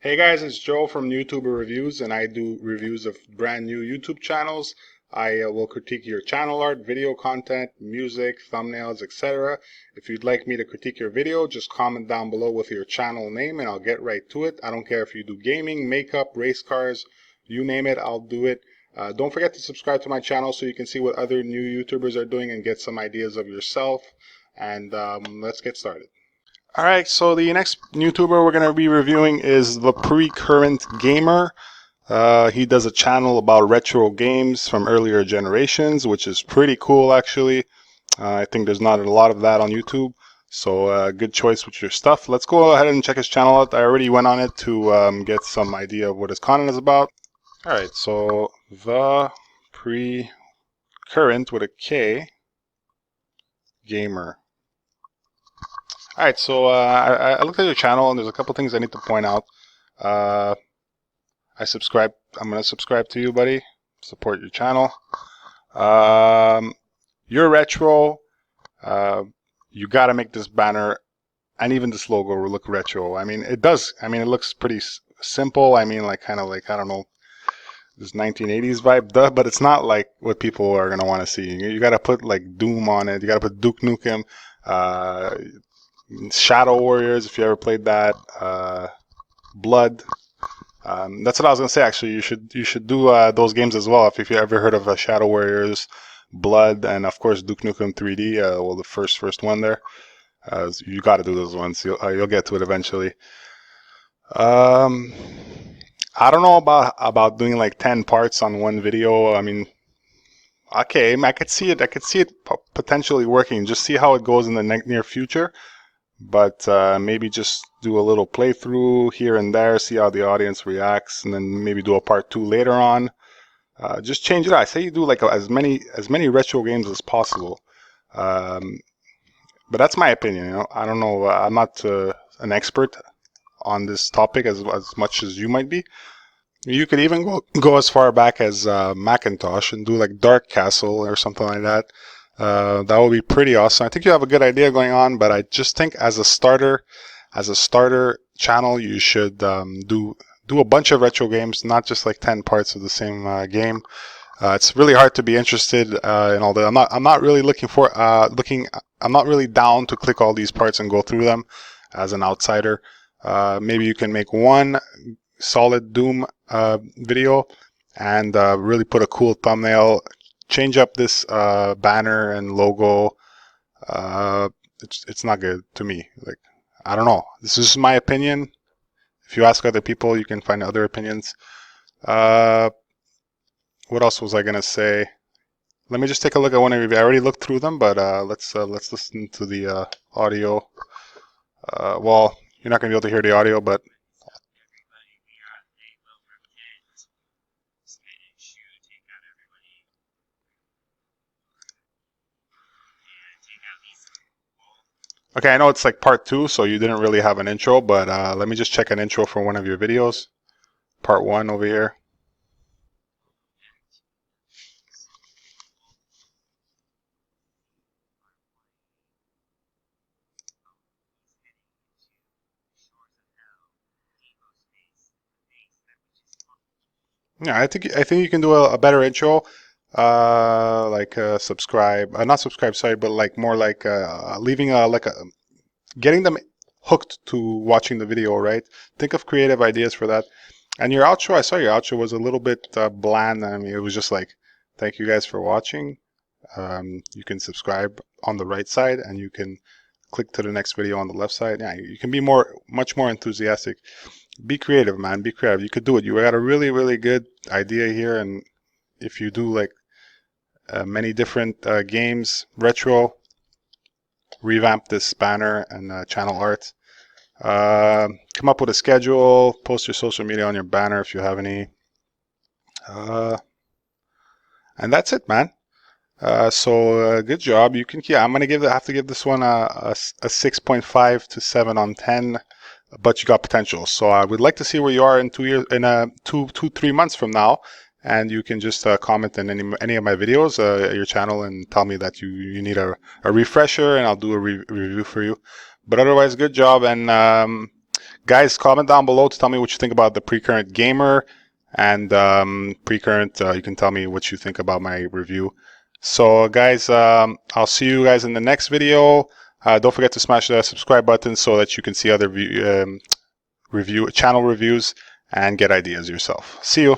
Hey guys, it's Joe from NEWTUBER Reviews, and I do reviews of brand new YouTube channels. I will critique your channel art, video content, music, thumbnails, etc. If you'd like me to critique your video, just comment down below with your channel name and I'll get right to it. I don't care if you do gaming, makeup, race cars, you name it, I'll do it. Don't forget to subscribe to my channel so you can see what other new YouTubers are doing and get some ideas of yourself. And let's get started. Alright, so the next YouTuber we're going to be reviewing is the Prequrrent Gamer. He does a channel about retro games from earlier generations, which is pretty cool actually. I think there's not a lot of that on YouTube, so good choice with your stuff. Let's go ahead and check his channel out. I already went on it to get some idea of what his content is about. Alright, so the Prequrrent with a K Gamer. Alright, so I looked at your channel and there's a couple things I need to point out. I'm going to subscribe to you, buddy. Support your channel. You're retro. You got to make this banner and even this logo look retro. I mean, it does. I mean, it looks pretty simple. I mean, like kind of like, I don't know, this 1980s vibe, but it's not like what people are going to want to see. You got to put like Doom on it. You got to put Duke Nukem. Shadow Warriors, if you ever played that, Blood. That's what I was gonna say. Actually, you should do those games as well. If you ever heard of Shadow Warriors, Blood, and of course Duke Nukem 3D. Well, the first one there. You got to do those ones. You'll get to it eventually. I don't know about doing like 10 parts on one video. I mean, okay, I could see it potentially working. Just see how it goes in the near future. But maybe just do a little playthrough here and there, see how the audience reacts, and then maybe do a part 2 later on. Just change it out. I say you do like as many retro games as possible. But that's my opinion. You know, I don't know. I'm not an expert on this topic as much as you might be. You could even go as far back as Macintosh and do like Dark Castle or something like that. That would be pretty awesome. I think you have a good idea going on, but I just think as a starter channel, you should do a bunch of retro games, not just like 10 parts of the same game. It's really hard to be interested in all that. I'm not really I'm not really down to click all these parts and go through them as an outsider. Maybe you can make one solid Doom video and really put a cool thumbnail. Change up this banner and logo. It's not good to me. Like, I don't know. This is my opinion. If you ask other people, you can find other opinions. What else was I gonna say? Let me just take a look at one of you. I already looked through them, but let's listen to the audio. Well, you're not gonna be able to hear the audio, but. Okay, I know it's like part 2, so you didn't really have an intro, but let me just check an intro for one of your videos. Part 1 over here. Yeah, I think you can do a better intro. Subscribe, not subscribe, sorry, but like more like leaving getting them hooked to watching the video, right? Think of creative ideas for that. And your outro, I saw your outro was a little bit bland. I mean, it was just like, thank you guys for watching. You can subscribe on the right side and you can click to the next video on the left side. Yeah, you can be much more enthusiastic. Be creative, man. Be creative. You could do it. You got a really, really good idea here. And if you do like many different games, retro, revamp this banner and channel art. Come up with a schedule. Post your social media on your banner if you have any. And that's it, man. So good job. You can. Yeah, I'm gonna have to give this one a 6.5 to 7 on 10. But you got potential. So I would like to see where you are in 2 years, in 3 months from now. And you can just comment in any of my videos, your channel, and tell me that you need a refresher, and I'll do a review for you. But otherwise, good job, and Guys, comment down below to tell me what you think about the Prequrrent Gamer, and Prequrrent, you can tell me what you think about my review. So guys, I'll see you guys in the next video. Don't forget to smash that subscribe button so that you can see other channel reviews and get ideas yourself. See you.